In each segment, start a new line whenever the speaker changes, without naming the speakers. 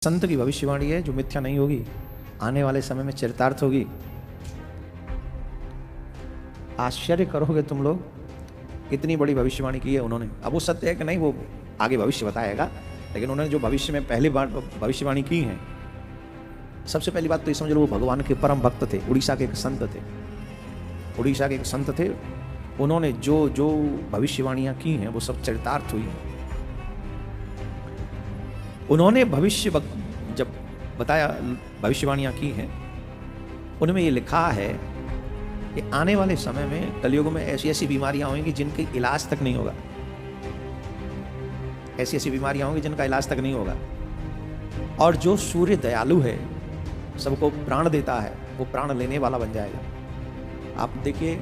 संत की भविष्यवाणी है जो मिथ्या नहीं होगी, आने वाले समय में चरितार्थ होगी। आश्चर्य करोगे तुम लोग, इतनी बड़ी भविष्यवाणी की है उन्होंने। अब वो सत्य है कि नहीं वो आगे भविष्य बताएगा, लेकिन उन्होंने जो भविष्य में पहली बार भविष्यवाणी की है, सबसे पहली बात तो ये समझ लो वो भगवान के परम भक्त थे। उड़ीसा के एक संत थे, उड़ीसा के एक संत थे। उन्होंने जो जो भविष्यवाणियां की हैं वो सब चरितार्थ हुई हैं। उन्होंने भविष्य जब बताया, भविष्यवाणियां की हैं, उनमें ये लिखा है कि आने वाले समय में कलयुग में ऐसी ऐसी बीमारियां होंगी जिनकी इलाज तक नहीं होगा। ऐसी ऐसी बीमारियां होंगी जिनका इलाज तक नहीं होगा। और जो सूर्य दयालु है, सबको प्राण देता है, वो प्राण लेने वाला बन जाएगा। आप देखिए,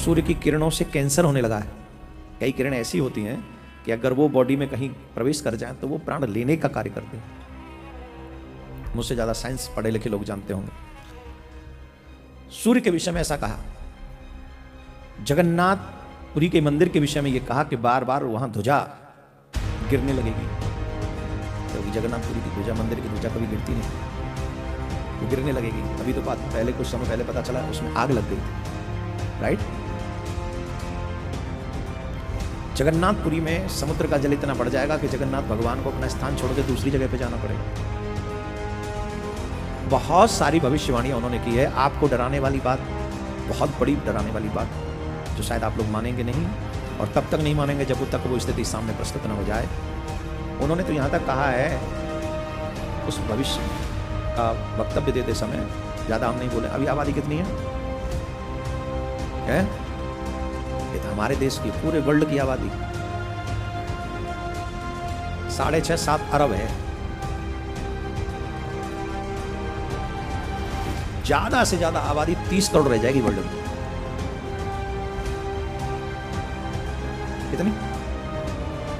सूर्य की किरणों से कैंसर होने लगा है। कई किरणें ऐसी होती हैं कि अगर वो बॉडी में कहीं प्रवेश कर जाए तो वो प्राण लेने का कार्य करते हैं। मुझसे ज्यादा साइंस पढ़े लिखे लोग जानते होंगे। सूर्य के विषय में ऐसा कहा, जगन्नाथपुरी के मंदिर के विषय में यह कहा कि बार बार वहां ध्वजा गिरने लगेगी, क्योंकि जगन्नाथपुरी की ध्वजा, मंदिर की ध्वजा कभी गिरती नहीं, वो गिरने लगेगी। अभी तो बात पहले कुछ समय पहले पता चला उसमें आग लग गई थी, राइट। जगन्नाथपुरी में समुद्र का जल इतना बढ़ जाएगा कि जगन्नाथ भगवान को अपना स्थान छोड़कर दूसरी जगह पे जाना पड़ेगा। बहुत सारी भविष्यवाणियां उन्होंने की है। आपको डराने वाली बात, बहुत बड़ी डराने वाली बात, जो शायद आप लोग मानेंगे नहीं, और तब तक नहीं मानेंगे जब तक वो स्थिति सामने प्रस्तुत न हो जाए। उन्होंने तो यहां तक कहा है, उस भविष्य का वक्तव्य देते समय, ज्यादा हम नहीं बोले, अभी आबादी कितनी है? ये तो हमारे देश की, पूरे वर्ल्ड की आबादी 6.5-7 अरब है। ज्यादा से ज्यादा आबादी 30 करोड़ रह जाएगी वर्ल्ड में। कितनी?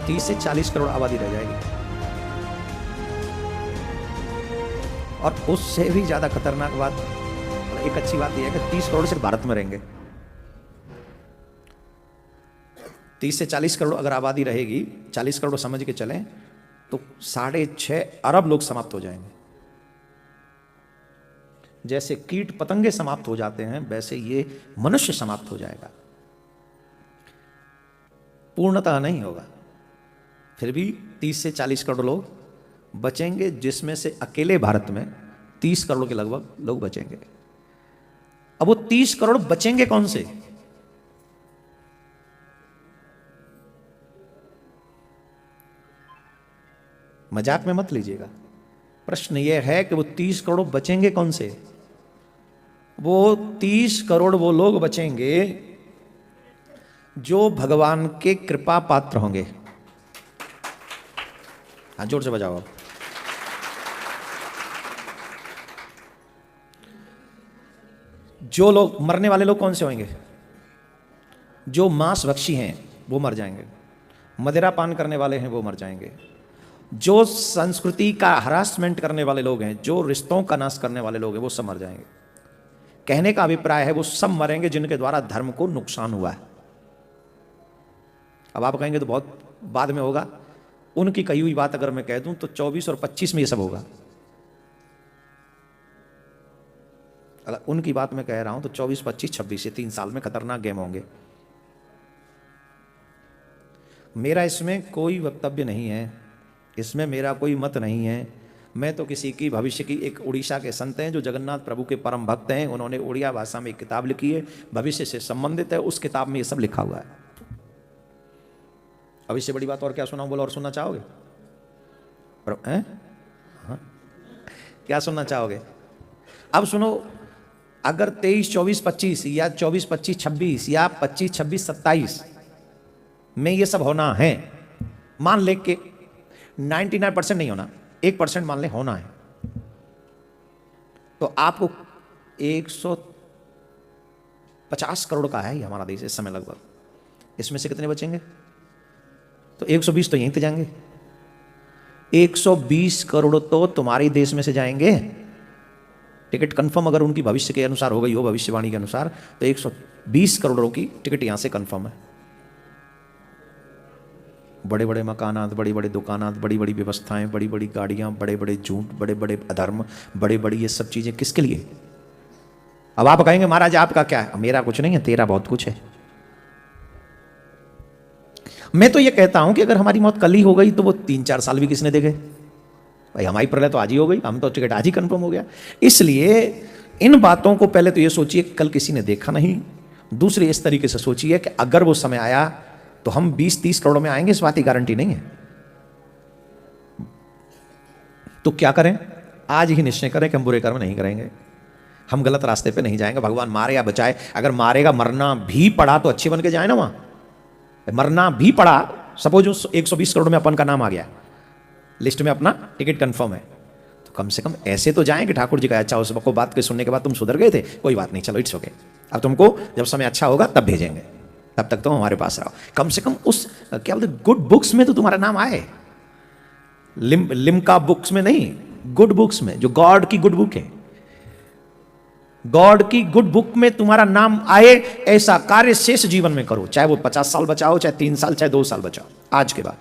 30 से 40 करोड़ आबादी रह जाएगी। और उससे भी ज्यादा खतरनाक बात, एक अच्छी बात यह है कि 30 करोड़ सिर्फ भारत में रहेंगे। 30 से 40 करोड़ अगर आबादी रहेगी, 40 करोड़ समझ के चलें तो 6.5 अरब लोग समाप्त हो जाएंगे। जैसे कीट पतंगे समाप्त हो जाते हैं, वैसे ये मनुष्य समाप्त हो जाएगा। पूर्णतः नहीं होगा, फिर भी 30 से 40 करोड़ लोग बचेंगे, जिसमें से अकेले भारत में 30 करोड़ के लगभग लोग बचेंगे। अब वो 30 करोड़ बचेंगे कौन से? मजाक में मत लीजिएगा। प्रश्न यह है कि वो 30 करोड़ बचेंगे कौन से? वो 30 करोड़ वो लोग बचेंगे जो भगवान के कृपा पात्र होंगे। हाँ, जोर से बजाओ। जो लोग मरने वाले लोग कौन से होंगे? जो मांस भक्षी हैं वो मर जाएंगे, मदिरा पान करने वाले हैं वो मर जाएंगे, जो संस्कृति का हरासमेंट करने वाले लोग हैं, जो रिश्तों का नाश करने वाले लोग हैं, वो सब मर जाएंगे। कहने का अभिप्राय है वो सब मरेंगे जिनके द्वारा धर्म को नुकसान हुआ है। अब आप कहेंगे तो बहुत बाद में होगा। उनकी कही हुई बात अगर मैं कह दूं तो 24 और 25 में ये सब होगा। अगर उनकी बात मैं कह रहा हूं तो 24, 25, 26 ये 3 साल में खतरनाक गेम होंगे। मेरा इसमें कोई वक्तव्य नहीं है, इसमें मेरा कोई मत नहीं है। मैं तो किसी की भविष्य की, एक उड़ीसा के संत हैं जो जगन्नाथ प्रभु के परम भक्त हैं, उन्होंने उड़िया भाषा में एक किताब लिखी है, भविष्य से संबंधित है। उस किताब में ये सब लिखा हुआ है। अब इससे बड़ी बात और क्या सुनाऊं? बोलो, और सुनना चाहोगे? हाँ? क्या सुनना चाहोगे? अब सुनो, अगर 23, 24, 25 या 24, 25, 26 या 25, 26, 27 में ये सब होना है, मान ले के 99% नहीं होना, 1% मान ले होना है, तो आपको 150 करोड़ का है ये हमारा देश इस समय लगभग। इसमें से कितने बचेंगे? तो 120 तो यहीं पे जाएंगे। 120 करोड़ तो तुम्हारे देश में से जाएंगे। टिकट कंफर्म अगर उनकी भविष्य के अनुसार हो गई हो, भविष्यवाणी के अनुसार, तो 120 करोड़ों की टिकट यहां से कंफर्म है। बड़े बड़े मकानात, बड़ी बड़ी दुकानात, बड़ी बड़ी व्यवस्थाएं, बड़ी बड़ी गाड़ियां, बड़े बड़े झूठ, बड़े बड़े अधर्म, बड़े बड़ी ये सब चीजें किसके लिए? अब आप कहेंगे महाराज आपका क्या है? मेरा कुछ नहीं है, तेरा बहुत कुछ है। मैं तो ये कहता हूं कि अगर हमारी मौत कल ही हो गई तो वो 3-4 साल भी किसने देखे भाई? हमारी प्रलय तो आज ही हो गई, हम तो टिकट आज ही कंफर्म हो गया। इसलिए इन बातों को पहले तो ये सोचिए कि कल किसी ने देखा नहीं। दूसरी इस तरीके से सोचिए कि अगर वो समय आया तो हम 20-30 करोड़ में आएंगे, इस बात की गारंटी नहीं है। तो क्या करें? आज ही निश्चय करें कि हम बुरे कर्म नहीं करेंगे, हम गलत रास्ते पे नहीं जाएंगे। भगवान मारे या बचाए, अगर मारेगा, मरना भी पड़ा तो अच्छे बन के जाए ना। वहां मरना भी पड़ा, सपोज 120 करोड़ में अपन का नाम आ गया, लिस्ट में अपना टिकट कंफर्म है, तो कम से कम ऐसे तो जाएं कि ठाकुर जी का अच्छा उस को बात के सुनने के बाद तुम सुधर गए थे, कोई बात नहीं, चलो इट्स ओके, अब तुमको जब समय अच्छा होगा तब भेजेंगे, तब तक तो हमारे पास रहो। कम से कम उस क्या बोलते गुड बुक्स में तो तुम्हारा नाम आए। लिम्का बुक्स में नहीं, गुड बुक्स में, जो गॉड की गुड बुक है, गॉड की गुड बुक में तुम्हारा नाम आए। ऐसा कार्य शेष जीवन में करो, चाहे वो 50 साल बचाओ, चाहे 3 साल, चाहे 2 साल बचाओ आज के बाद।